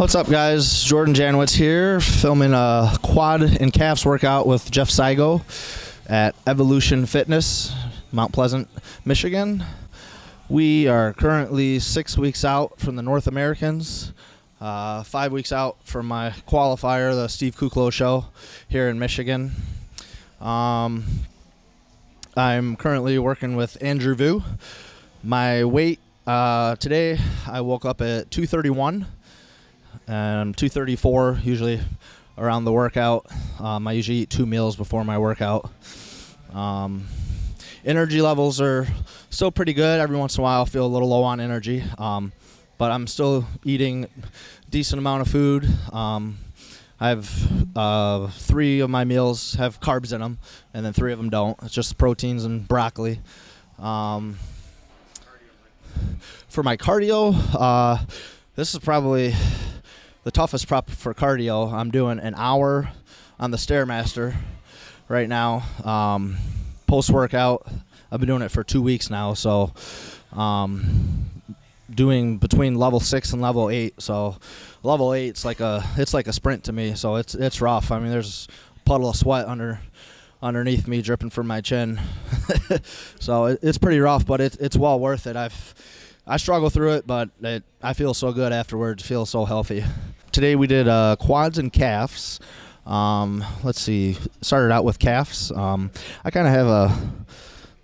What's up, guys? Jordan Janowitz here, filming a quad and calves workout with Jeff Saigo at Evolution Fitness, Mount Pleasant, Michigan. We are currently 6 weeks out from the North Americans, 5 weeks out from my qualifier, the Steve Kuklo show here in Michigan. I'm currently working with Andrew Vu. My weight today, I woke up at 231 and 234 usually around the workout. I usually eat 2 meals before my workout. Energy levels are still pretty good. Every once in a while I'll feel a little low on energy, but I'm still eating a decent amount of food. I have 3 of my meals have carbs in them, and then 3 of them don't. It's just proteins and broccoli. For my cardio, this is probably the toughest prep for cardio. I'm doing an hour on the Stairmaster right now. Post-workout, I've been doing it for 2 weeks now, so doing between level 6 and level 8. So level 8, it's like a sprint to me. So it's rough. I mean, there's a puddle of sweat underneath me dripping from my chin. So it's pretty rough, but it's well worth it. I struggle through it, but I feel so good afterwards. Feel so healthy. Today we did quads and calves. Let's see. Started out with calves. I kind of have a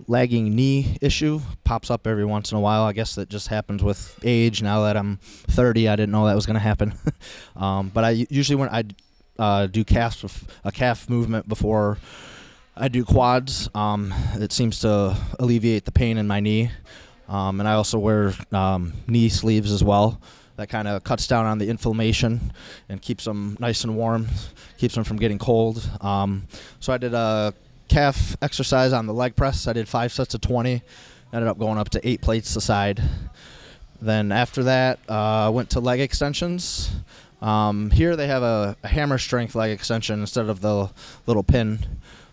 lagging knee issue. Pops up every once in a while. I guess that just happens with age. Now that I'm 30, I didn't know that was going to happen. But I usually when I do calves, a calf movement before I do quads, it seems to alleviate the pain in my knee. And I also wear knee sleeves as well. That kind of cuts down on the inflammation and keeps them nice and warm, keeps them from getting cold. So I did a calf exercise on the leg press. I did 5 sets of 20. Ended up going up to 8 plates a side. Then after that, went to leg extensions. Here they have a hammer strength leg extension instead of the little pin.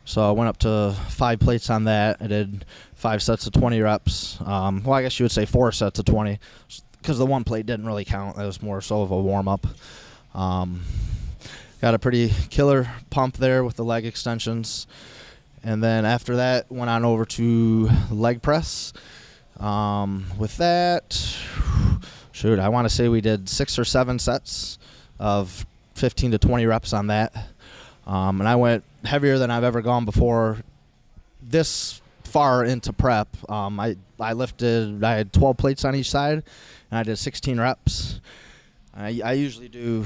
So I went up to 5 plates on that. I did 5 sets of 20 reps. Well, I guess you would say 4 sets of 20 because the 1 plate didn't really count. That was more so of a warm-up. Got a pretty killer pump there with the leg extensions. And then after that, went on over to leg press. With that, shoot, I want to say we did 6 or 7 sets of 15 to 20 reps on that. And I went heavier than I've ever gone before this far into prep. I had 12 plates on each side, and I did 16 reps. I usually do,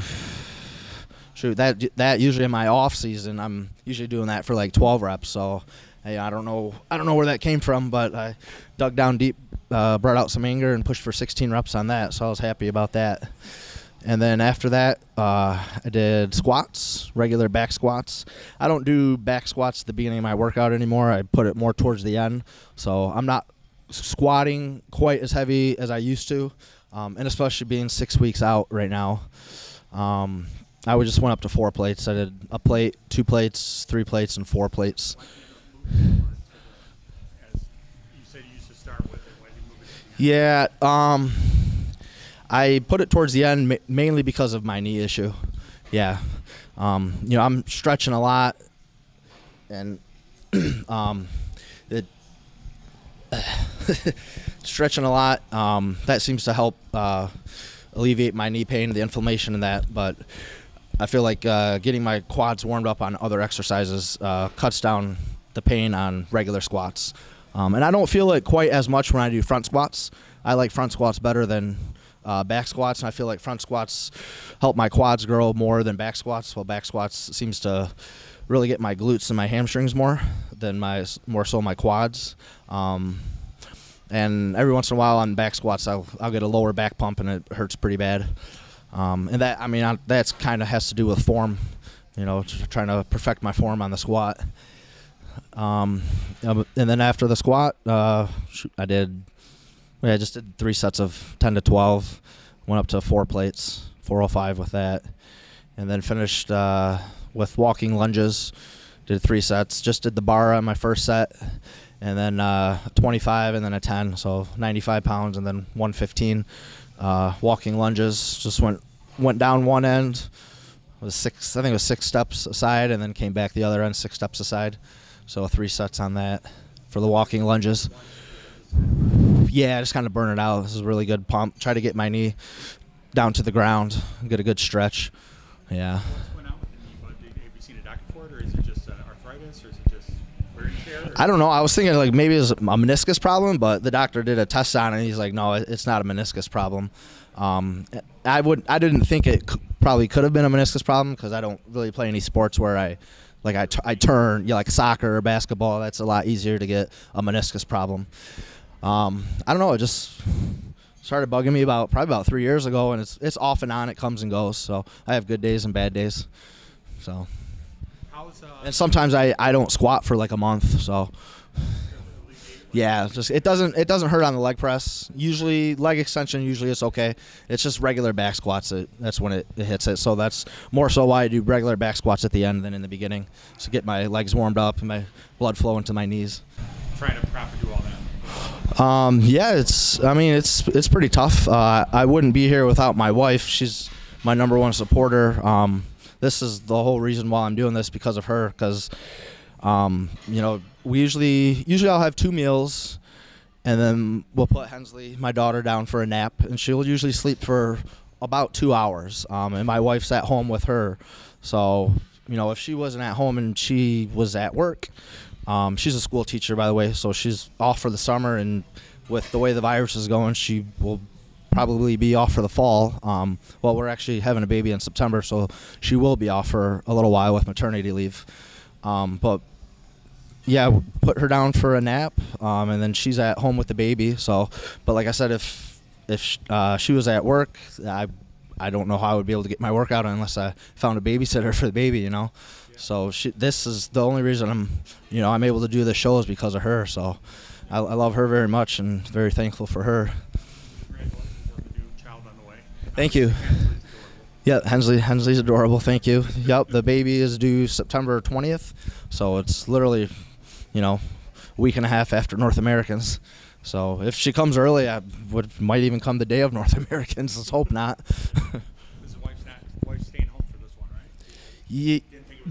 shoot, that usually in my off season, I'm usually doing that for like 12 reps. So hey, I don't know where that came from, but I dug down deep, brought out some anger, and pushed for 16 reps on that. So I was happy about that. And then after that, I did squats, regular back squats. I don't do back squats at the beginning of my workout anymore. I put it more towards the end. So I'm not squatting quite as heavy as I used to, and especially being 6 weeks out right now. I just went up to 4 plates. I did a plate, 2 plates, 3 plates, and 4 plates. As you said you used to start with it. Why did you move it to the end? Yeah, I put it towards the end mainly because of my knee issue. Yeah. You know, I'm stretching a lot, and stretching a lot, that seems to help alleviate my knee pain, the inflammation in that. But I feel like getting my quads warmed up on other exercises cuts down the pain on regular squats. And I don't feel it quite as much when I do front squats. I like front squats better than back squats, and I feel like front squats help my quads grow more than back squats. While back squats seems to really get my glutes and my hamstrings more than more so my quads. And every once in a while on back squats, I'll get a lower back pump, and it hurts pretty bad. And that, I mean, that's kind of has to do with form, you know, trying to perfect my form on the squat. And then after the squat, I just did 3 sets of 10 to 12, went up to 4 plates, 405 with that, and then finished with walking lunges, did 3 sets, just did the bar on my first set, and then 25 and then a 10, so 95 pounds and then 115. Walking lunges, just went went down one end, was 6, I think it was 6 steps aside, and then came back the other end 6 steps aside. So 3 sets on that for the walking lunges. Yeah, just kind of burn it out. This is a really good pump. Try to get my knee down to the ground, get a good stretch. Yeah. What's going on with the knee, bud? Have you seen a doctor for it, or is it just arthritis, or is it just wear and tear? I don't know. I was thinking like maybe it was a meniscus problem, but the doctor did a test on it, and he's like, no, it's not a meniscus problem. I didn't think it probably could have been a meniscus problem because I don't really play any sports where I turn, like soccer or basketball. That's a lot easier to get a meniscus problem. I don't know. It just started bugging me probably about 3 years ago, and it's off and on. It comes and goes. So I have good days and bad days. So. And sometimes I don't squat for like a month. So. Yeah, just it doesn't hurt on the leg press. Usually leg extension, usually it's okay. It's just regular back squats that's when it hits it. So that's more so why I do regular back squats at the end than in the beginning, to get my legs warmed up and my blood flow into my knees. Trying to proper do all that. Yeah, it's pretty tough. I wouldn't be here without my wife. She's my #1 supporter. This is the whole reason why I'm doing this, because of her. Because we usually I'll have 2 meals, and then we'll put Hensley, my daughter, down for a nap, and she'll usually sleep for about 2 hours. And my wife's at home with her, so if she wasn't at home and she was at work, she's a school teacher, by the way, so she's off for the summer, and with the way the virus is going, she will probably be off for the fall. Well, we're actually having a baby in September, so she will be off for a little while with maternity leave. But yeah, put her down for a nap, and then she's at home with the baby. So, but like I said, if she was at work, I don't know how I would be able to get my workout unless I found a babysitter for the baby, Yeah. So this is the only reason I'm able to do the shows, because of her. So I love her very much and very thankful for her. Congratulations on the new child on the way. Thank you. Yeah, Hensley's adorable. Thank you. Yep, the baby is due September 20th, so it's literally, a week and a half after North Americans. So if she comes early, might even come the day of North Americans. Let's hope not. Is the wife's staying home for this one, right?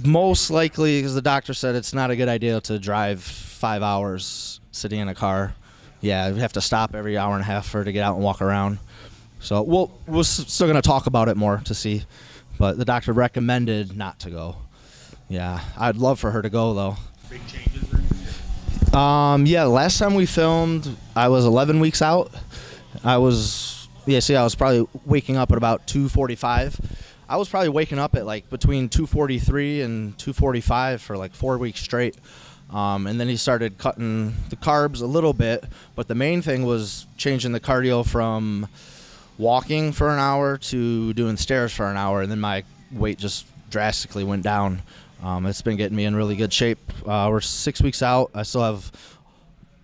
Most likely, because the doctor said it's not a good idea to drive 5 hours sitting in a car. Yeah, we have to stop every hour and a half for her to get out and walk around. So we're still going to talk about it more to see, but the doctor recommended not to go. Yeah, I'd love for her to go, though. Big changes or anything? Yeah, last time we filmed, I was 11 weeks out. I was probably waking up at about 2:45. I was probably waking up at like between 2:43 and 2:45 for like 4 weeks straight. And then he started cutting the carbs a little bit, but the main thing was changing the cardio from walking for an hour to doing stairs for an hour, and then my weight just drastically went down. It's been getting me in really good shape. We're 6 weeks out. I still have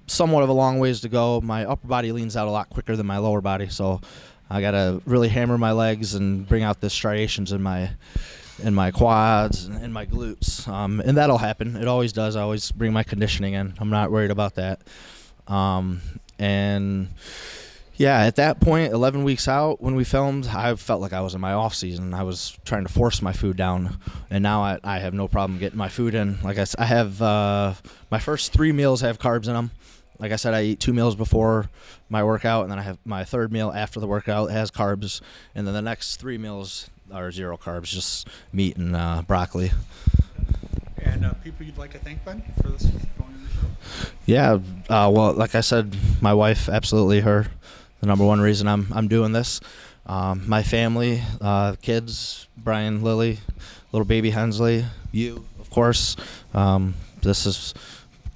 somewhat of a long ways to go. My upper body leans out a lot quicker than my lower body, so I gotta really hammer my legs and bring out the striations in my quads and in my glutes, and that'll happen. It always does. I always bring my conditioning in. I'm not worried about that. And yeah, at that point, 11 weeks out, when we filmed, I felt like I was in my off season. I was trying to force my food down, and now I have no problem getting my food in. Like I said, I have my first 3 meals have carbs in them. Like I said, I eat 2 meals before my workout, and then I have my 3rd meal after the workout has carbs, and then the next 3 meals are 0 carbs, just meat and broccoli. And people you'd like to thank, Ben, for this going on the show? Yeah, well, like I said, my wife, absolutely her. The #1 reason I'm doing this. My family, kids, Brian, Lily, little baby Hensley, you, of course. This has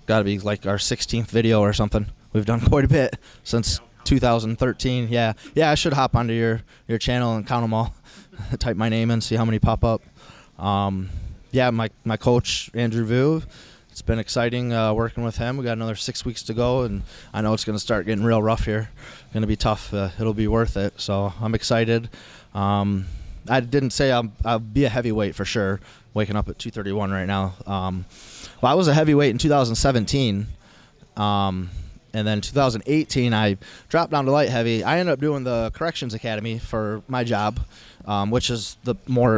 got to be like our 16th video or something. We've done quite a bit since 2013. Yeah, I should hop onto your channel and count them all. Type my name in, see how many pop up. Yeah, my coach, Andrew Vu. It's been exciting working with him. We got another 6 weeks to go, and I know it's going to start getting real rough here. Going to be tough. It'll be worth it. So I'm excited. I didn't say I'll be a heavyweight for sure. Waking up at 231 right now. Well, I was a heavyweight in 2017. And then 2018, I dropped down to light heavy. I ended up doing the corrections academy for my job, which is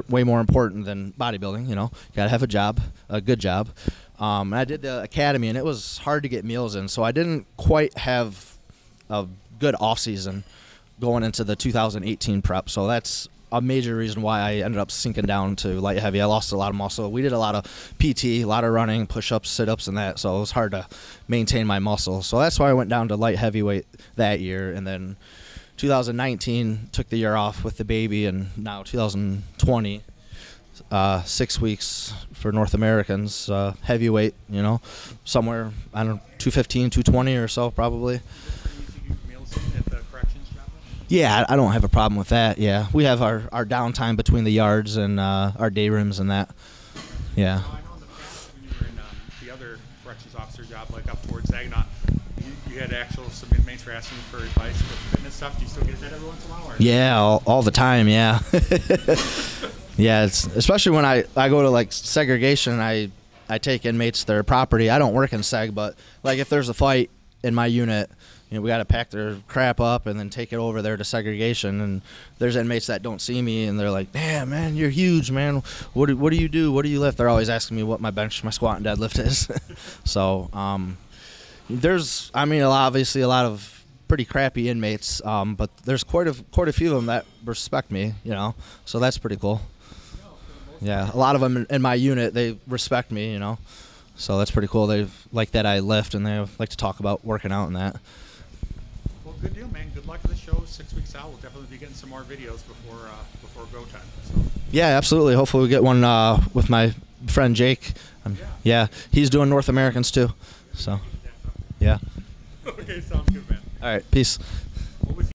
way more important than bodybuilding. You know, you gotta have a job, a good job. And I did the academy, and it was hard to get meals in, so I didn't quite have a good off season going into the 2018 prep. So that's a major reason why I ended up sinking down to light heavy. I lost a lot of muscle. We did a lot of PT, a lot of running, push-ups, sit-ups, and that, so it was hard to maintain my muscle. So that's why I went down to light heavyweight that year. And then 2019 took the year off with the baby, and now 2020, 6 weeks for North Americans, heavyweight, you know, somewhere, I don't know, 215, 220 or so probably. Yeah, I don't have a problem with that. Yeah, we have our downtime between the yards and our day rooms and that. Yeah. I know in the past when you were in the other corrections officer job, like up towards Saginaw, you had some inmates were asking for advice with fitness stuff. Do you still get that every once in a while? Or? Yeah, all the time. Yeah. Yeah, it's especially when I go to like segregation. I take inmates their property. I don't work in seg, but like if there's a fight in my unit, you know, we got to pack their crap up and then take it over there to segregation. And there's inmates that don't see me, and they're like, "Damn, man, you're huge, man. What do you do? What do you lift?" They're always asking me what my bench, my squat, and deadlift is. So there's, I mean, obviously a lot of pretty crappy inmates, but there's quite a few of them that respect me, you know. So that's pretty cool. Yeah, a lot of them in my unit, they respect me, you know. So that's pretty cool. They like that I lift, and they like to talk about working out and that. Well, good deal, man. Good luck with the show. 6 weeks out, we'll definitely be getting some more videos before go time. So. Yeah, absolutely. Hopefully we get one with my friend Jake. Yeah, he's doing North Americans too. So, yeah. Okay, sounds good, man. All right, peace.